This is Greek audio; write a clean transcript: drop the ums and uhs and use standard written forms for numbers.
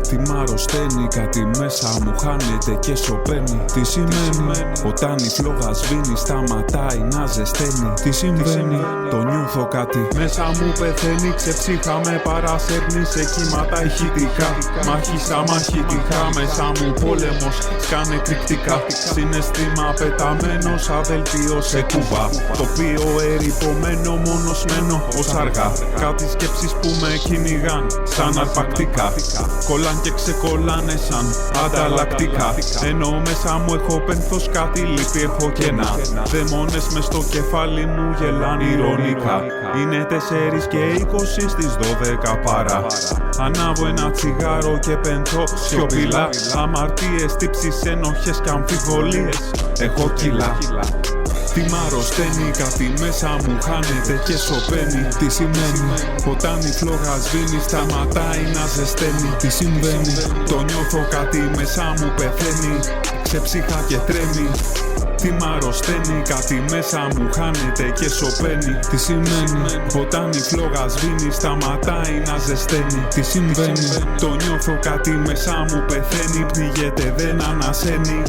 Τι μ' αρρωσταίνει, κάτι μέσα μου χάνεται και σωπαίνει. Τι σημαίνει όταν η φλόγα σβήνει, σταματάει να ζεσταίνει. Τι συμβαίνει, το νιώθω κάτι μέσα μου πεθαίνει. Ξεψύχα με παρασέρνει σε κύματα ηχητικά. Μάχησα μαχητικά, μέσα μου πόλεμος σκάνε κρυκτικά. Συναισθήμα πεταμένο σαν δελτίο σε κούβα. Τοπίο ερειπωμένο, μόνος μένω ως αργά. Κάτι σκέψεις που με κυνηγάν σαν αρπακτικά. Κολλάν και ξεκολλάνε σαν ανταλλακτικά. Ενώ μέσα μου έχω πένθος, κάτι λείπει, έχω κενά. Δαιμόνες μες στο κεφάλι μου γελάν ηρωνικά. Είναι 4 και 20 στις 12 παρά. Ανάβω ένα τσιγάρο και πενθώ σιωπηλά. Αμαρτίες, τύψεις, ενοχές και αμφιβολίες. Έχω κιλά. Τι μ' αρρωσταίνει, κάτι μέσα μου χάνεται και σωπαίνει. Τι σημαίνει όταν η φλόγα σβήνει, σταματάει να ζεσταίνει. Τι συμβαίνει, το νιώθω, κάτι μέσα μου πεθαίνει. Ξεψύχα και τρέμει. Τι μ' αρρωσταίνει, κάτι μέσα μου χάνεται και σωπαίνει. Τι σημαίνει όταν η φλόγα σβήνει, σταματάει να ζεσταίνει. Τι συμβαίνει, το νιώθω, κάτι μέσα μου πεθαίνει. Πνίγεται, δεν ανασένει.